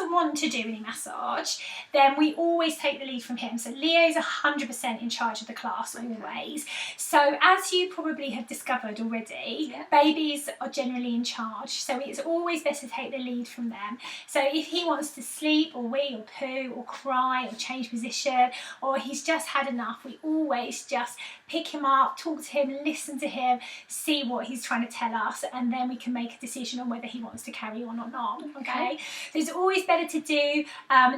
doesn't want to do any massage, then we always take the lead from him. So Leo's 100% in charge of the class always. So as you probably have discovered already, babies are generally in charge. So it's always best to take the lead from them. So if he wants to sleep or wee or poo or cry or change position, or he's just had enough, we always just pick him up, talk to him, listen to him, see what he's trying to tell us, and then we can make a decision on whether he wants to carry on or not. Okay, so it's always better to do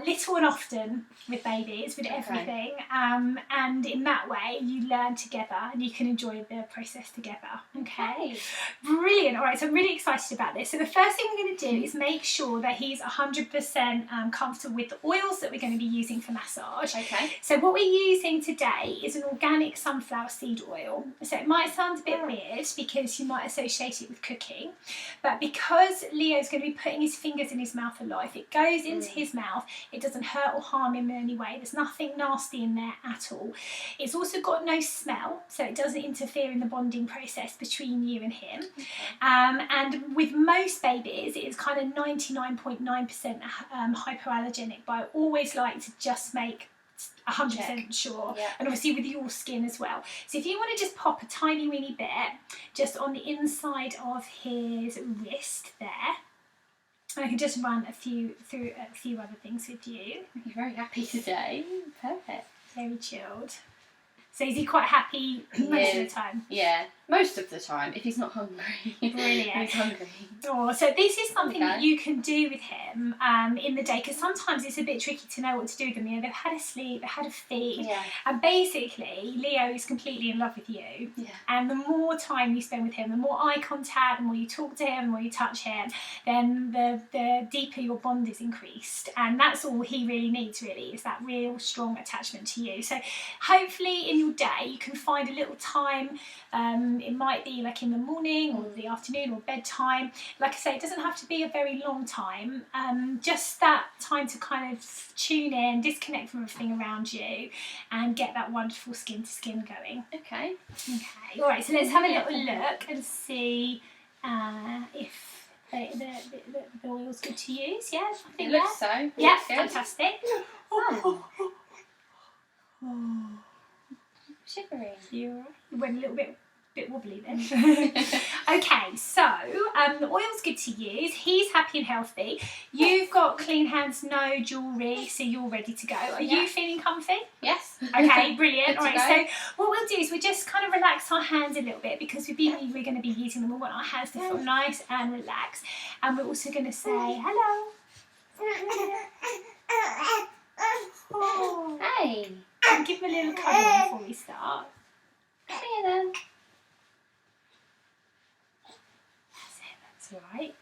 little and often with babies, with everything, and in that way you learn together and you can enjoy the process together. Okay, brilliant. All right, so I'm really excited about this. So the first thing we're going to do is make sure that he's 100% comfortable with the oils that we're going to be using for massage. Okay, so what we're using today is an organic sunflower seed oil. So it might sound a bit weird because you might associate it with cooking, but because Leo's going to be putting his fingers in his mouth a lot, if it goes into his mouth, it doesn't hurt or harm him in any way. There's nothing nasty in there at all. It's also got no smell, so it doesn't interfere in the bonding process between you and him. And with most babies, it is kind of 99.9% hypoallergenic, but I always like to just make 100% sure, and obviously with your skin as well. So if you want to just pop a tiny weeny bit just on the inside of his wrist there, and I can just run through a few other things with you. You're very happy today. Perfect. Very chilled. So is he quite happy most of the time? Yeah, most of the time, if he's not hungry. Brilliant. He's hungry. Oh, so this is something that you can do with him in the day, because sometimes it's a bit tricky to know what to do with them. You know, they've had a sleep, they've had a feed, and basically Leo is completely in love with you. Yeah. And the more time you spend with him, the more eye contact, the more you talk to him, the more you touch him, then the deeper your bond is increased. And that's all he really needs, really, is that real strong attachment to you. So hopefully in your day you can find a little time. It might be like in the morning or the afternoon or bedtime. Like I say, it doesn't have to be a very long time, just that time to kind of tune in, disconnect from everything around you and get that wonderful skin to skin going. Okay. Okay, all right, so let's have a little look and see if the oil's good to use. Yeah, I think it looks so. Yeah, fantastic. Oh. Shivering. You went a little bit wobbly then. Okay, so the oil's good to use. He's happy and healthy. You've got clean hands, no jewellery, so you're ready to go. Are you feeling comfy? Yes. Okay, brilliant. All right, so what we'll do is we just kind of relax our hands a little bit, because we're going to be using them. We want our hands to feel nice and relaxed. And we're also going to say hello. Oh. Hey. And give him a little cuddle before we start. Here then. That's all right.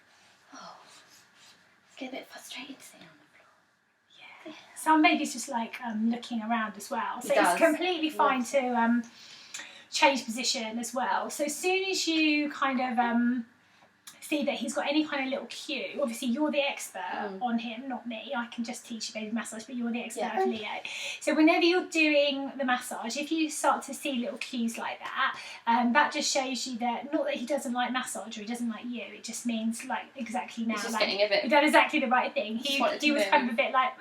Oh, it's getting a bit frustrated sitting on the floor. Yeah. Some babies just like looking around as well. So it's completely fine to change position as well. So as soon as you kind of see that he's got any kind of little cue, obviously you're the expert on him, not me. I can just teach you baby massage, but you're the expert of Leo. So whenever you're doing the massage, if you start to see little cues like that, that just shows you that not that he doesn't like massage or he doesn't like you, it just means like exactly now, he's just like getting a bit, you've done exactly the right thing. He was kind of a bit like,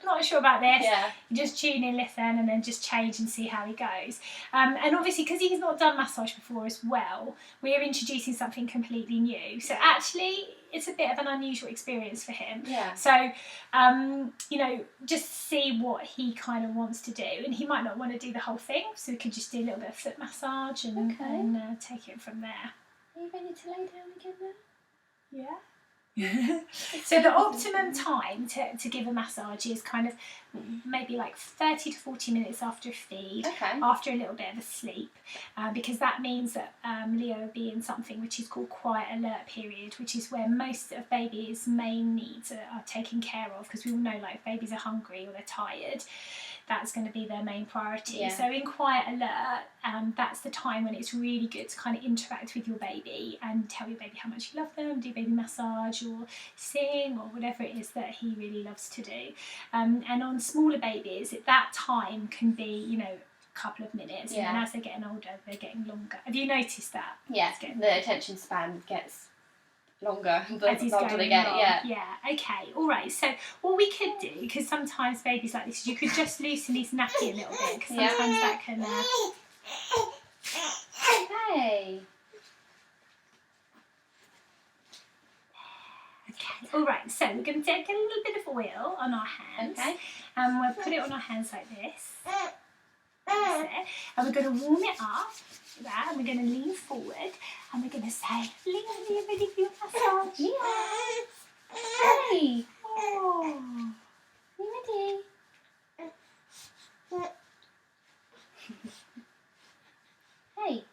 not sure about this. You just tune in, listen, and then just change and see how he goes. And obviously, because he's not done massage before as well, we're introducing something completely new. So actually, it's a bit of an unusual experience for him. Yeah. So, you know, just see what he kind of wants to do. And he might not want to do the whole thing, so we could just do a little bit of foot massage and take it from there. Are you ready to lay down again then? Yeah. So the optimum time to give a massage is kind of maybe like 30 to 40 minutes after a feed, after a little bit of a sleep, because that means that Leo will be in something which is called quiet alert period, which is where most of babies' main needs are taken care of, because we all know like if babies are hungry or they're tired, that's going to be their main priority. So in quiet alert, that's the time when it's really good to kind of interact with your baby and tell your baby how much you love them, do baby massage or sing or whatever it is that he really loves to do. And on smaller babies, that time can be, you know, a couple of minutes, and then as they're getting older, they're getting longer. Have you noticed that? Yeah, the attention span gets longer the as he's older going they get. along. Yeah. Okay. All right. So what we could do, because sometimes babies like this, you could just loosen his nappy a little bit, because sometimes that can. Hey. Okay. All right. So we're going to take a little bit of oil on our hands, and we'll put it on our hands like this. That's it. And we're going to warm it up. That, and we're going to lean forward, and we're going to say, "Leon, are you ready for your massage?" Leon. Hey. Oh. Are you ready? Hey.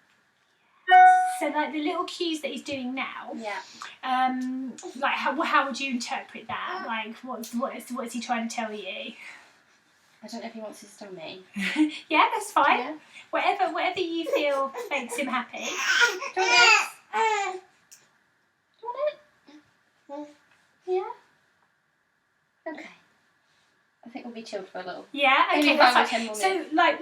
So like the little cues that he's doing now. Yeah. Like how would you interpret that? Like what's he trying to tell you? I don't know if he wants his tummy. Yeah, that's fine. Yeah. Whatever you feel makes him happy. Do you want this? Do you want it? Yeah? Okay. I think we'll be chilled for a little. Yeah, okay, Maybe that's 5 or fine. 10 more So minutes. like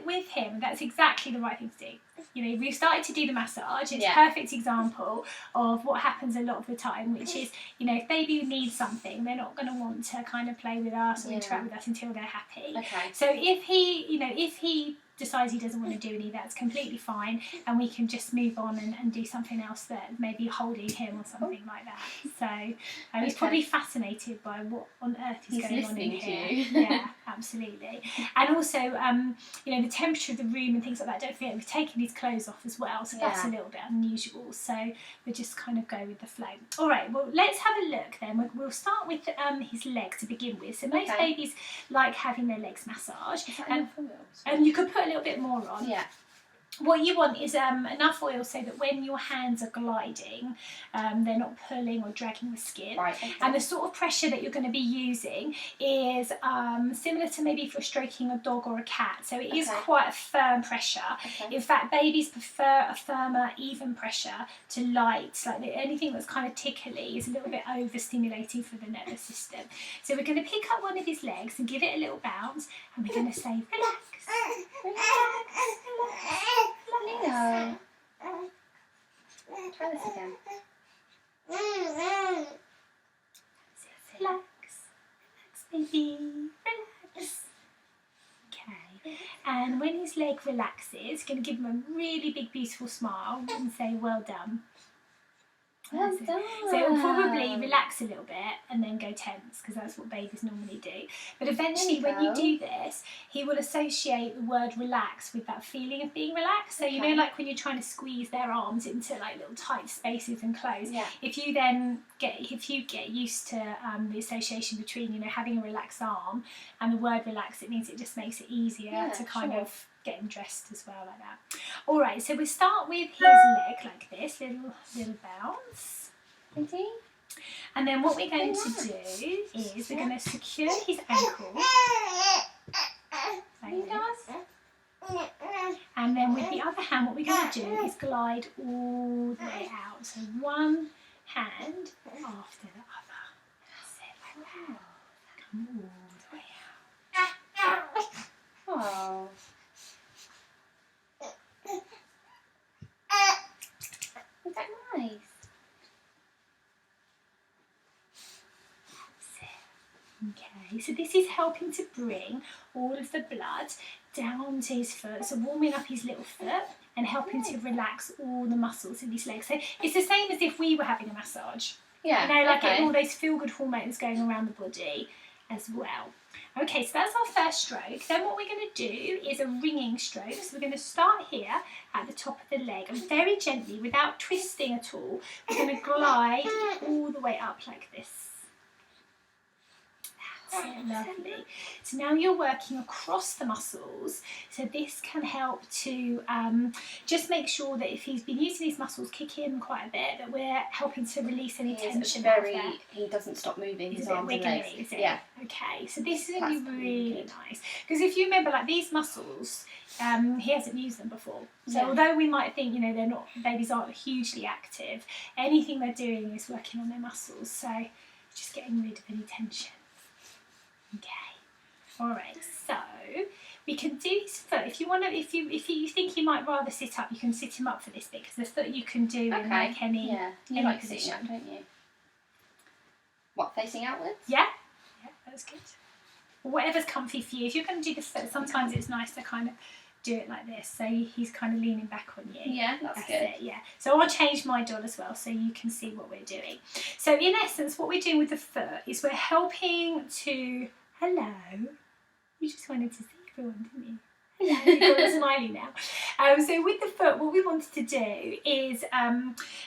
with him, that's exactly the right thing to do. You know, we've started to do the massage. It's a Yeah. perfect example of what happens a lot of the time, which is, you know, if baby needs something, they're not going to want to kind of play with us or interact with us until they're happy. Okay. So if he decides he doesn't want to do any, that's completely fine, and we can just move on and do something else, that maybe holding him or something like that. So he's probably fascinated by what on earth is going on in listening to here. you. Yeah, absolutely. And also, you know, the temperature of the room and things like that. Don't forget, we've taken his clothes off as well, so that's a little bit unusual. So we just kind of go with the flow. All right, well, let's have a look then. We'll start with his leg to begin with. So most babies like having their legs massaged, and you could put a little bit more on. Yeah. What you want is enough oil so that when your hands are gliding, they're not pulling or dragging the skin. Right. Okay. And the sort of pressure that you're going to be using is similar to maybe if you're stroking a dog or a cat. So it is quite a firm pressure. Okay. In fact, babies prefer a firmer, even pressure to light. Like anything that's kind of tickly is a little bit overstimulating for the nervous system. So we're going to pick up one of his legs and give it a little bounce, and we're going to say, relax. Leo. Try this again. Relax, baby, relax. Okay, and when his leg relaxes, going to give him a really big, beautiful smile and say, well done. Well done. So it'll probably relax a little bit and then go tense, because that's what babies normally do. But eventually when you do this, he will associate the word relax with that feeling of being relaxed. So you know, like when you're trying to squeeze their arms into like little tight spaces and close, if you get used to the association between, you know, having a relaxed arm and the word relax, it means it just makes it easier to kind of get him dressed as well, like that. All right, so we start with his leg like this, little bounce. Ready? And then what we're going to do is we're going to secure his ankle like this. And then with the other hand, what we're going to do is glide all the way out. So one hand after the other. That's it, like that. Come all the way out. Oh. Is that nice? Okay, so this is helping to bring all of the blood down to his foot, so warming up his little foot and helping to relax all the muscles in his legs. So it's the same as if we were having a massage. Yeah. You know, like getting all those feel-good hormones going around the body as well. Okay, so that's our first stroke. Then what we're going to do is a ringing stroke. So we're going to start here at the top of the leg, and very gently, without twisting at all, we're going to glide all the way up like this. That's it, lovely. So now you're working across the muscles, so this can help to just make sure that if he's been using his muscles kick in quite a bit, that we're helping to release any tension out there. He doesn't stop moving his Is it arms and wiggly, legs. is it? Yeah. Okay, so this is going to be That's really good. nice, because if you remember, like these muscles, he hasn't used them before. So Yeah. although we might think, you know, babies aren't hugely active, anything they're doing is working on their muscles. So just getting rid of any tension. Okay, all right, so we can do his foot. If you want to, if you think he might rather sit up, you can sit him up for this bit, because the foot you can do in like any you like position. sitting up, don't you? What, facing outwards? Yeah, that's good. Whatever's comfy for you. If you're going to do the foot, sometimes it's nice to kind of do it like this, so he's kind of leaning back on you. Yeah, that's good. It, yeah. So I'll change my doll as well, so you can see what we're doing. So in essence, what we're doing with the foot is we're helping to... Hello. You just wanted to see everyone, didn't you? Hello. You've got a smiley now. So with the foot, what we wanted to do is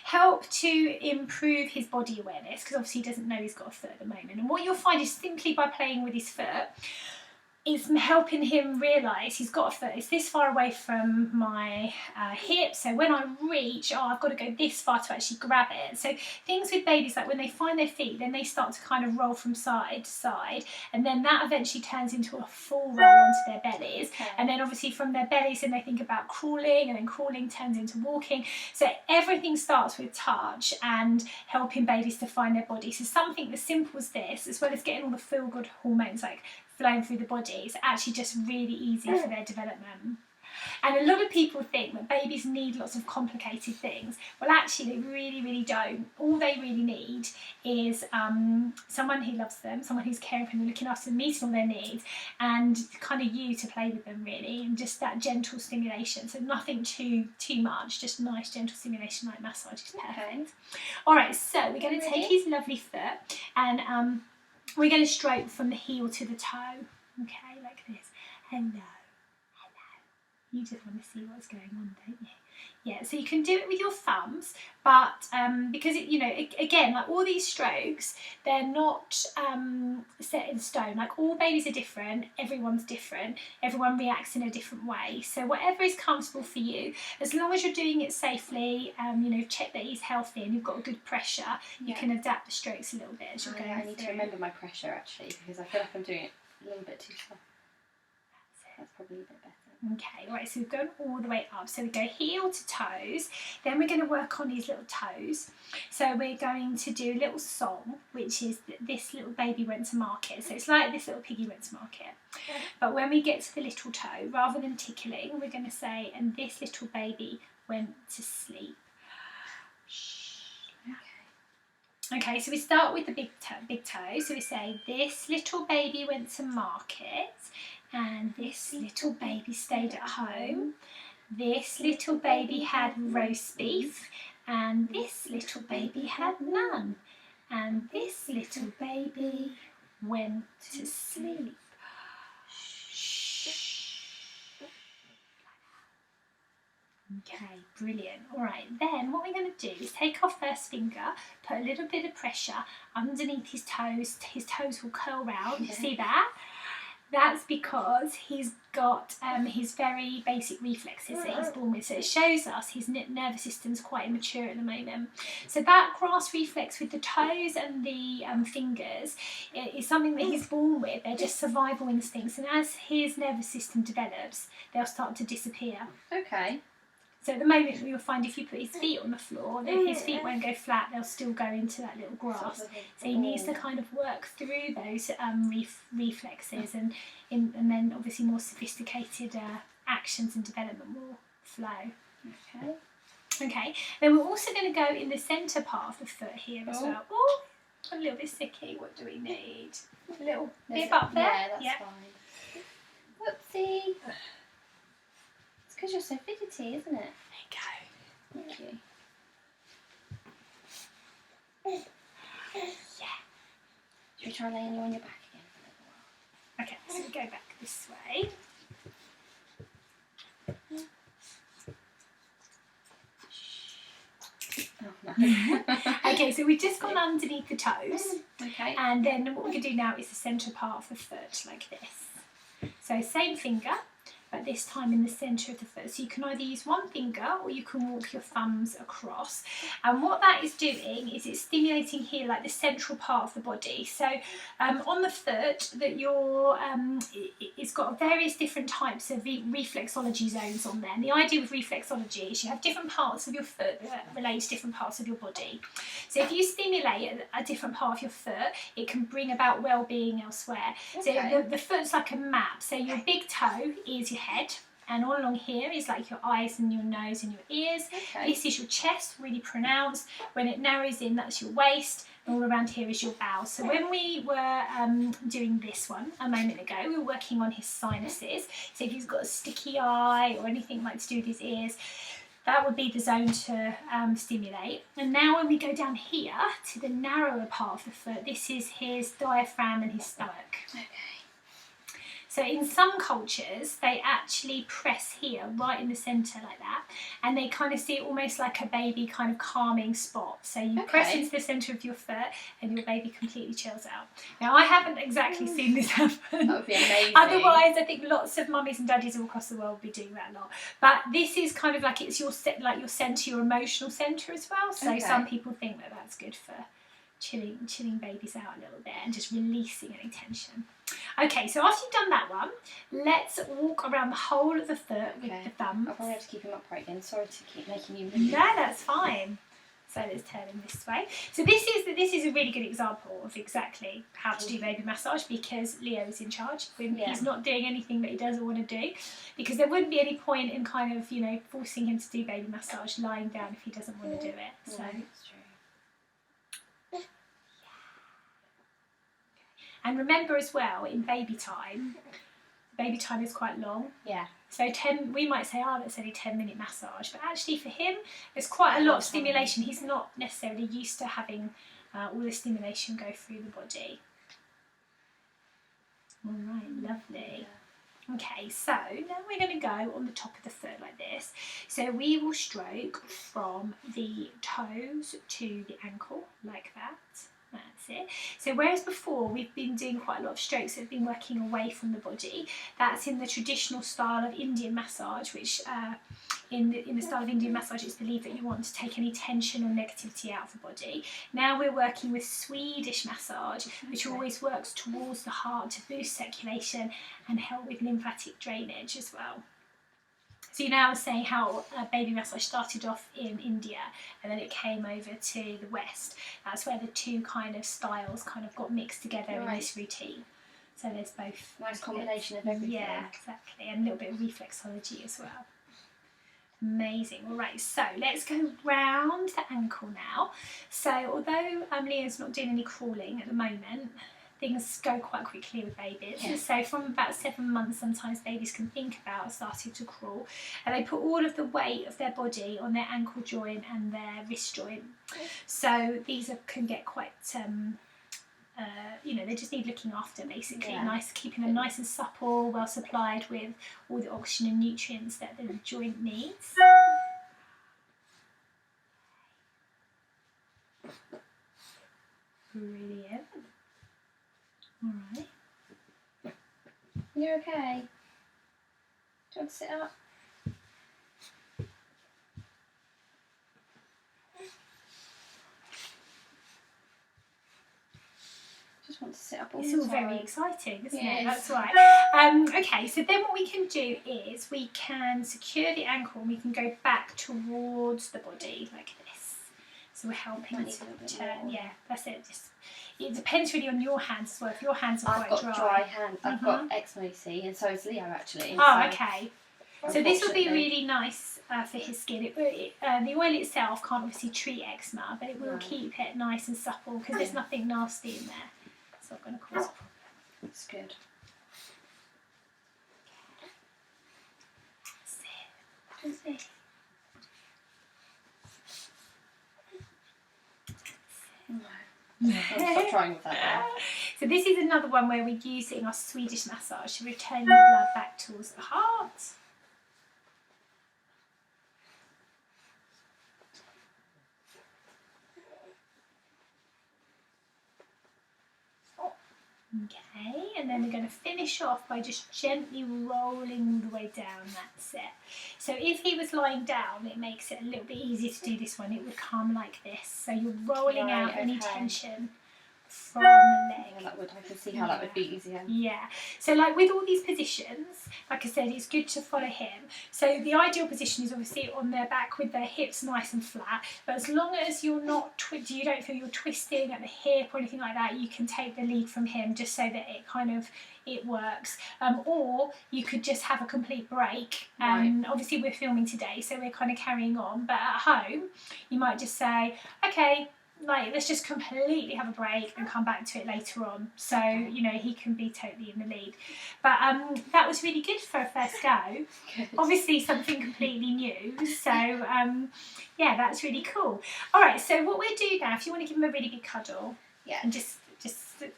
help to improve his body awareness, because obviously he doesn't know he's got a foot at the moment. And what you'll find is simply by playing with his foot, it's helping him realise he's got a foot. It's this far away from my hip, so when I reach, I've got to go this far to actually grab it. So things with babies, like when they find their feet, then they start to kind of roll from side to side, and then that eventually turns into a full roll onto their bellies. And then obviously from their bellies, then they think about crawling, and then crawling turns into walking. So everything starts with touch and helping babies to find their body. So something as simple as this, as well as getting all the feel-good hormones like flowing through the body, is actually just really easy for their development. And a lot of people think that babies need lots of complicated things. Well, actually they really, really don't. All they really need is someone who loves them, someone who's caring for them, looking after them, meeting all their needs, and kind of you to play with them, really, and just that gentle stimulation. So nothing too much, just nice gentle stimulation like massage is perfect. All right, so we're going to take his lovely foot, and we're going to stroke from the heel to the toe, okay, like this. Hello, hello. You just want to see what's going on, don't you? Yeah, so you can do it with your thumbs, but because, again, like all these strokes, they're not set in stone. Like all babies are different, everyone's different, everyone reacts in a different way. So whatever is comfortable for you, as long as you're doing it safely, check that he's healthy and you've got good pressure, you can adapt the strokes a little bit as you're going I need through. to remember my pressure, actually, because I feel like I'm doing it a little bit too soft. That's probably a bit better. Okay, right, so we've gone all the way up. So we go heel to toes, then we're going to work on his little toes. So we're going to do a little song, which is This Little Baby Went to Market. So it's like This Little Piggy Went to Market. But when we get to the little toe, rather than tickling, we're going to say, and this little baby went to sleep. Okay, so we start with the big toe. So we say, this little baby went to market, and this little baby stayed at home. This little baby had roast beef, and this little baby had none. And this little baby went to sleep. Okay, brilliant. All right, then what we're going to do is take our first finger, put a little bit of pressure underneath his toes. His toes will curl round. You see that? That's because he's got his very basic reflexes that he's born with. So it shows us his nervous system's quite immature at the moment. So that grass reflex with the toes and the fingers is something that he's born with. They're just survival instincts. And as his nervous system develops, they'll start to disappear. Okay. So at the moment, you'll find if you put his feet on the floor, his feet won't go flat, they'll still go into that little grass. So he needs to kind of work through those reflexes, and then obviously more sophisticated actions and development will flow. Okay. Okay, then we're also going to go in the centre part of the foot here as well. Oh, a little bit sticky. What do we need? A little bib up there? Yeah, that's fine. Whoopsie. It's because you're so fidgety, isn't it? There you go. Thank you. Yeah. Should we try laying you on your back again for a little while? Okay, so we go back this way. Oh, no. Okay, so we've just gone underneath the toes. Okay. And then what we're going to do now is the centre part of the foot, like this. So same finger, but this time in the centre of the foot. So you can either use one finger or you can walk your thumbs across. And what that is doing is it's stimulating here like the central part of the body. So on the foot, that it's got various different types of reflexology zones on there. And the idea with reflexology is you have different parts of your foot that relate to different parts of your body. So if you stimulate a different part of your foot, it can bring about well-being elsewhere. Okay. So the foot's like a map. So your big toe is your head, and all along here is like your eyes and your nose and your ears. Okay. This is your chest, really pronounced. When it narrows in, that's your waist. And all around here is your bowels. So when we were doing this one a moment ago, we were working on his sinuses. So if he's got a sticky eye or anything like to do with his ears, that would be the zone to stimulate. And now when we go down here to the narrower part of the foot, this is his diaphragm and his stomach. Okay. So in some cultures, they actually press here, right in the centre like that, and they kind of see it almost like a baby kind of calming spot. So you press into the centre of your foot and your baby completely chills out. Now, I haven't exactly seen this happen. That would be amazing. Otherwise, I think lots of mummies and daddies all across the world will be doing that a lot. But this is kind of like it's your centre, your emotional centre as well. So some people think that that's good for chilling babies out a little bit and just releasing any tension. Okay, so after you've done that one, let's walk around the whole of the foot with the thumb. I'll probably have to keep him upright again. Sorry to keep making you move. No, that's fine. So let's turn him this way. So this is a really good example of exactly how to do baby massage, because Leo is in charge. He's not doing anything that he doesn't want to do, because there wouldn't be any point in kind of, forcing him to do baby massage lying down if he doesn't want to do it. So that's true. And remember as well, in baby time is quite long. Yeah. So we might say, that's only 10-minute massage, but actually for him, there's quite a lot of stimulation. He's not necessarily used to having all the stimulation go through the body. All right, lovely. Okay, so now we're going to go on the top of the foot like this. So we will stroke from the toes to the ankle like that. That's it. So whereas before we've been doing quite a lot of strokes that have been working away from the body, that's in the traditional style of Indian massage, which in the style of Indian massage it's believed that you want to take any tension or negativity out of the body. Now we're working with Swedish massage, which always works towards the heart to boost circulation and help with lymphatic drainage as well. So you now saying how baby massage started off in India and then it came over to the West. That's where the two kind of styles kind of got mixed together in this routine. So there's both. Nice combination of everything. Yeah, exactly. And a little bit of reflexology as well. Amazing. All right, so let's go round the ankle now. So although Leo's not doing any crawling at the moment, things go quite quickly with babies. Yeah. So from about 7 months, sometimes babies can think about starting to crawl, and they put all of the weight of their body on their ankle joint and their wrist joint. So these can get quite, they just need looking after basically. Yeah. Keeping them nice and supple, well supplied with all the oxygen and nutrients that the joint needs. Brilliant. Alright. You're okay? Do you want to sit up? Just want to sit up all the time. It's all very exciting, isn't it? That's right. Okay, so then what we can do is we can secure the ankle and we can go back towards the body like this. So we're helping to turn. Yeah, that's it. It depends really on your hands as well. If your hands are quite dry. I've got dry hands. I've got eczema, you see, and so is Leo actually. Okay. So this will be really nice for his skin. The oil itself can't obviously treat eczema, but it will keep it nice and supple because there's nothing nasty in there. It's not going to cause a problem. That's good. That's it. I'll stop trying with that now. So this is another one where we're using our Swedish massage to return the blood back towards the heart. Okay, and then we're going to finish off by just gently rolling all the way down. That's it. So if he was lying down, it makes it a little bit easier to do this one. It would come like this. So you're rolling out any tension from the leg. Yeah, that would, I can see how that would be easier. Yeah. So like with all these positions, like I said, it's good to follow him. So the ideal position is obviously on their back with their hips nice and flat. But as long as you're not, you don't feel you're twisting at the hip or anything like that, you can take the lead from him just so that it kind of, it works. Or you could just have a complete break. Obviously we're filming today, so we're kind of carrying on. But at home, you might just say, okay, like, let's just completely have a break and come back to it later on. So, you know, he can be totally in the lead. But that was really good for a first go. Good. Obviously something completely new. So, yeah, that's really cool. All right, so what we'll do now, if you want to give him a really big cuddle, and just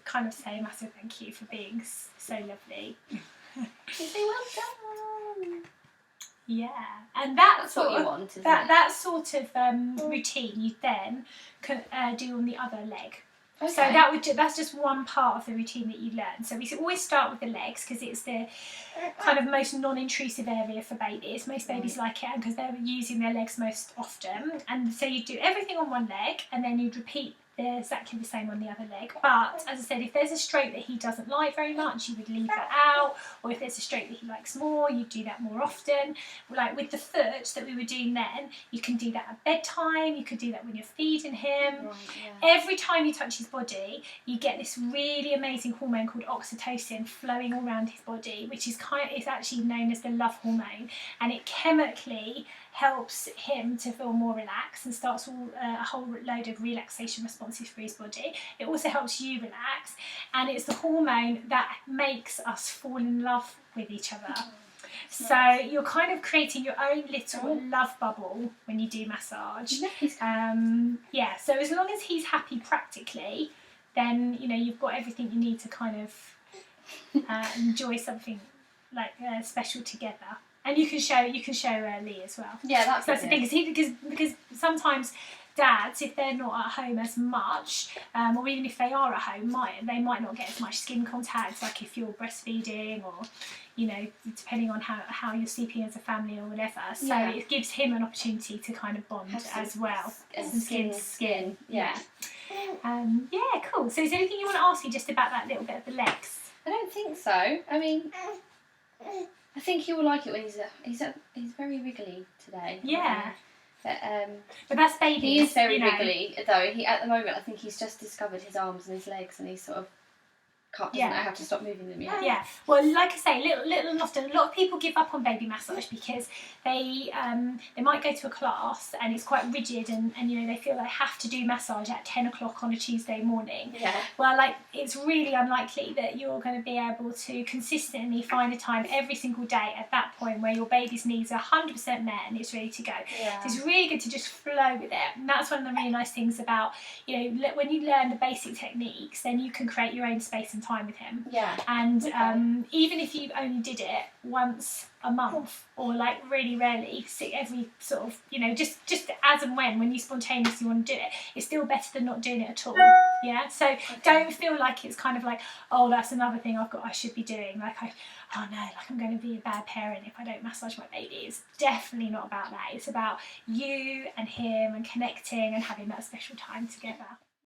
kind of say a massive thank you for being so lovely. You say well done. Yeah, and that's what you want, isn't it? That sort of routine you then can do on the other leg. Okay. So that's just one part of the routine that you learn. So we always start with the legs because it's the kind of most non-intrusive area for babies. Most babies like it because they're using their legs most often. And so you do everything on one leg and then you'd repeat exactly the same on the other leg. But as I said, if there's a stroke that he doesn't like very much, you would leave that out. Or if there's a stroke that he likes more, you do that more often. Like with the foot that we were doing then, you can do that at bedtime, you could do that when you're feeding him. Right, yeah. Every time you touch his body, you get this really amazing hormone called oxytocin flowing all around his body, which is actually known as the love hormone, and it chemically helps him to feel more relaxed and starts a whole load of relaxation responses for his body. It also helps you relax, and it's the hormone that makes us fall in love with each other. So nice. You're kind of creating your own little love bubble when you do massage. Yeah, so as long as he's happy practically, then you know you've got everything you need to kind of enjoy something like special together. And you can show Lee as well. Yeah, that's the thing. Because sometimes dads, if they're not at home as much, or even if they are at home, they might not get as much skin contact. Like if you're breastfeeding, or you know, depending on how you're sleeping as a family or whatever. So it gives him an opportunity to kind of bond as well. Some skin. Yeah. Yeah, cool. So is there anything you want to ask me just about that little bit of the legs? I don't think so. I mean, I think he will like it when he's very wriggly today. Yeah. But that's baby. He is very wriggly though. At the moment I think he's just discovered his arms and his legs, and he's sort of doesn't know how to stop moving them yet. Yeah. Well, like I say, little and often, a lot of people give up on baby massage because they might go to a class and it's quite rigid, and you know they feel they have to do massage at 10 o'clock on a Tuesday morning. Yeah. Well, like it's really unlikely that you're going to be able to consistently find a time every single day at that point where your baby's needs are 100% met and it's ready to go. Yeah. So it's really good to just flow with it, and that's one of the really nice things about, you know, when you learn the basic techniques, then you can create your own space and time with him. Yeah. And even if you only did it once a month, or like really rarely, every sort of, you know, just as and when you spontaneously want to do it, it's still better than not doing it at all. Yeah. So don't feel like it's kind of like, oh, that's another thing I should be doing. Like I'm going to be a bad parent if I don't massage my baby. It's definitely not about that. It's about you and him and connecting and having that special time together.